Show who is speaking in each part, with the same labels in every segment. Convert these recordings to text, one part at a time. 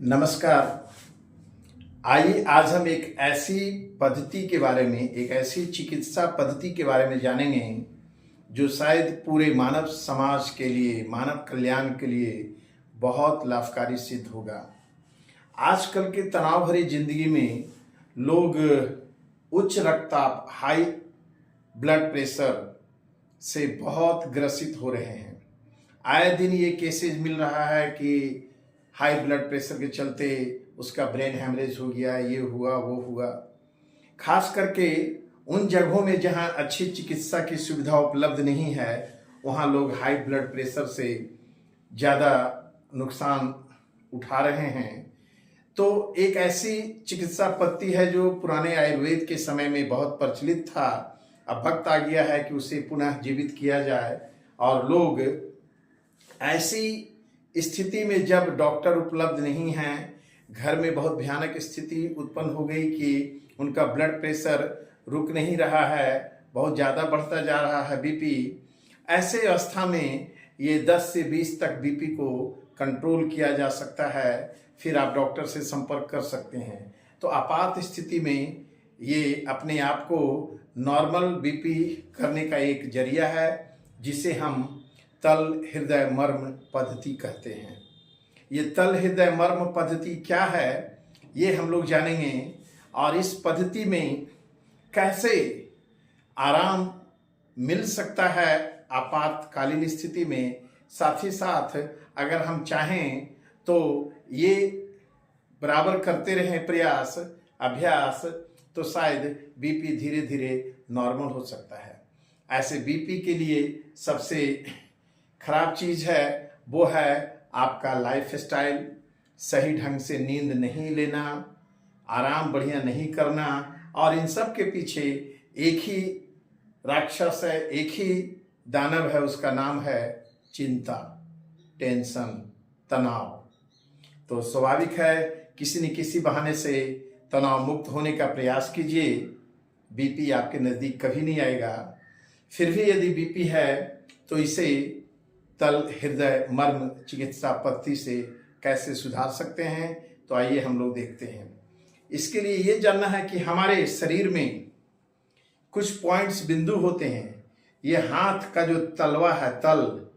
Speaker 1: नमस्कार। आइए आज हम एक ऐसी पद्धति के बारे में, एक ऐसी चिकित्सा पद्धति के बारे में जानेंगे जो शायद पूरे मानव समाज के लिए, मानव कल्याण के लिए बहुत लाभकारी सिद्ध होगा। आजकल के तनाव भरी जिंदगी में लोग उच्च रक्तचाप, हाई ब्लड प्रेशर से बहुत ग्रसित हो रहे हैं। आए दिन ये केसेज मिल रहा है कि हाई ब्लड प्रेशर के चलते उसका ब्रेन हैमरेज हो गया, ये हुआ वो हुआ। खास करके उन जगहों में जहां अच्छी चिकित्सा की सुविधा उपलब्ध नहीं है, वहां लोग हाई ब्लड प्रेशर से ज़्यादा नुकसान उठा रहे हैं। तो एक ऐसी चिकित्सा पद्धति है जो पुराने आयुर्वेद के समय में बहुत प्रचलित था। अब वक्त आ गया है कि उसे पुनः जीवित किया जाए। और लोग ऐसी स्थिति में जब डॉक्टर उपलब्ध नहीं हैं, घर में बहुत भयानक स्थिति उत्पन्न हो गई कि उनका ब्लड प्रेशर रुक नहीं रहा है, बहुत ज़्यादा बढ़ता जा रहा है बीपी। ऐसे अवस्था में ये 10 से 20 तक बीपी को कंट्रोल किया जा सकता है। फिर आप डॉक्टर से संपर्क कर सकते हैं। तो आपात स्थिति में ये अपने आप को नॉर्मल बीपी करने का एक जरिया है, जिसे हम तल हृदय मर्म पद्धति कहते हैं। ये तल हृदय मर्म पद्धति क्या है, ये हम लोग जानेंगे। और इस पद्धति में कैसे आराम मिल सकता है आपातकालीन स्थिति में, साथ ही साथ अगर हम चाहें तो ये बराबर करते रहें प्रयास, अभ्यास, तो शायद बीपी धीरे धीरे नॉर्मल हो सकता है। ऐसे बीपी के लिए सबसे खराब चीज़ है वो है आपका लाइफ स्टाइल, सही ढंग से नींद नहीं लेना, आराम बढ़िया नहीं करना। और इन सब के पीछे एक ही राक्षस है, एक ही दानव है, उसका नाम है चिंता, टेंशन, तनाव। तो स्वाभाविक है किसी न किसी बहाने से तनाव मुक्त होने का प्रयास कीजिए। बीपी आपके नज़दीक कभी नहीं आएगा। फिर भी यदि बीपी है तो इसे तल हृदय मर्म चिकित्सा पद्धति से कैसे सुधार सकते हैं, तो आइए हम लोग देखते हैं। इसके लिए ये जानना है कि हमारे शरीर में कुछ पॉइंट्स, बिंदु होते हैं। ये हाथ का जो तलवा है, तल,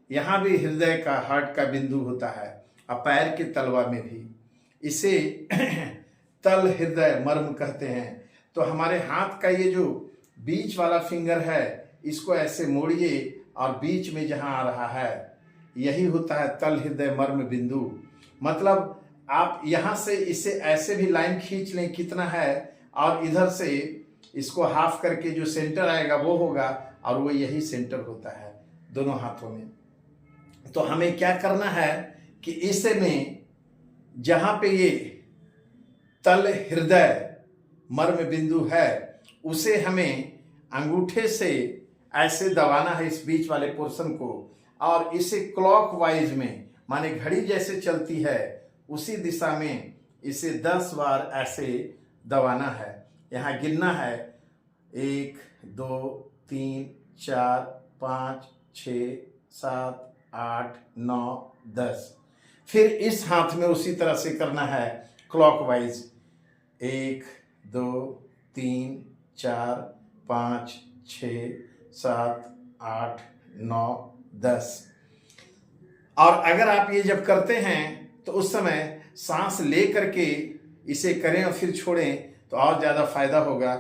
Speaker 1: यहाँ भी हृदय का, हार्ट का बिंदु होता है, और पैर के तलवा में भी। इसे तल हृदय मर्म कहते हैं। तो हमारे हाथ का ये जो बीच वाला फिंगर है, इसको ऐसे मोड़िए और बीच में जहां आ रहा है, यही होता है तल हृदय मर्म बिंदु। मतलब आप यहां से इसे ऐसे भी लाइन खींच लें कितना है, और इधर से इसको हाफ करके जो सेंटर आएगा वो होगा, और वो यही सेंटर होता है दोनों हाथों में। तो हमें क्या करना है कि इसे में जहां पे ये तल हृदय मर्म बिंदु है, उसे हमें अंगूठे से ऐसे दबाना है इस बीच वाले पोर्शन को, और इसे क्लॉकवाइज में, माने घड़ी जैसे चलती है उसी दिशा में इसे 10 बार ऐसे दबाना है। यहाँ गिनना है 1 2 3 4 5 6 7 8 9 10। फिर इस हाथ में उसी तरह से करना है क्लॉकवाइज, 1 2 3 4 5 6 7 8 9 10। और अगर आप ये जब करते हैं तो उस समय सांस ले करके इसे करें और फिर छोड़ें, तो और ज़्यादा फायदा होगा।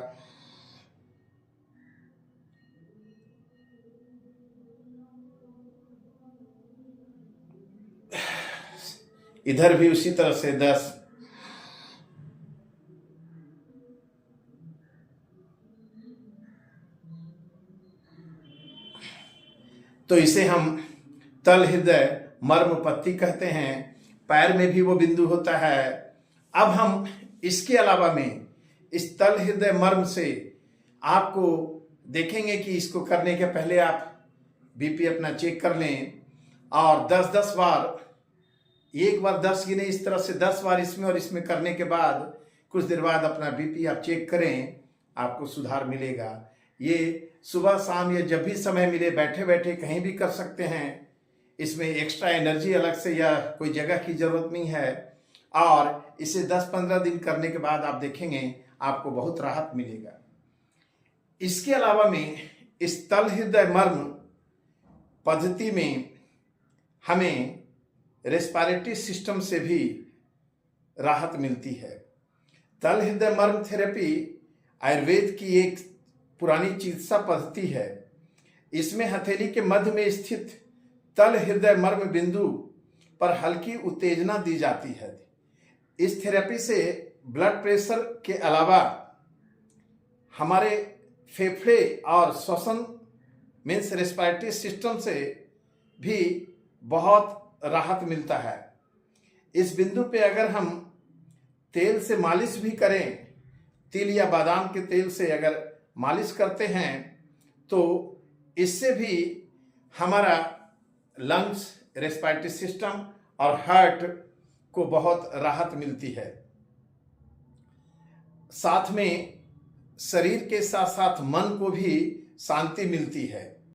Speaker 1: इधर भी उसी तरह से 10। तो इसे हम तल हृदय मर्म पद्धति कहते हैं। पैर में भी वो बिंदु होता है। अब हम इसके अलावा में इस तल हृदय मर्म से आपको देखेंगे कि इसको करने के पहले आप बीपी अपना चेक कर लें, और 10-10 बार, एक बार 10 गिने, इस तरह से 10 बार इसमें और इसमें करने के बाद कुछ देर बाद अपना बीपी आप चेक करें, आपको सुधार मिलेगा। ये सुबह शाम या जब भी समय मिले, बैठे बैठे कहीं भी कर सकते हैं। इसमें एक्स्ट्रा एनर्जी अलग से या कोई जगह की ज़रूरत नहीं है। और इसे 10-15 दिन करने के बाद आप देखेंगे आपको बहुत राहत मिलेगा। इसके अलावा में इस तल हृदय मर्म पद्धति में हमें रेस्पिरेटरी सिस्टम से भी राहत मिलती है। तल हृदय मर्म थेरेपी आयुर्वेद की एक पुरानी चिकित्सा पद्धति है। इसमें हथेली के मध्य में स्थित तल हृदय मर्म बिंदु पर हल्की उत्तेजना दी जाती है। इस थेरेपी से ब्लड प्रेशर के अलावा हमारे फेफड़े और श्वसन मीन्स रेस्पिरेटरी सिस्टम से भी बहुत राहत मिलता है। इस बिंदु पे अगर हम तेल से मालिश भी करें, तिल या बादाम के तेल से अगर मालिश करते हैं तो इससे भी हमारा लंग्स, रेस्पिरेटरी सिस्टम और हार्ट को बहुत राहत मिलती है। साथ में शरीर के साथ साथ मन को भी शांति मिलती है।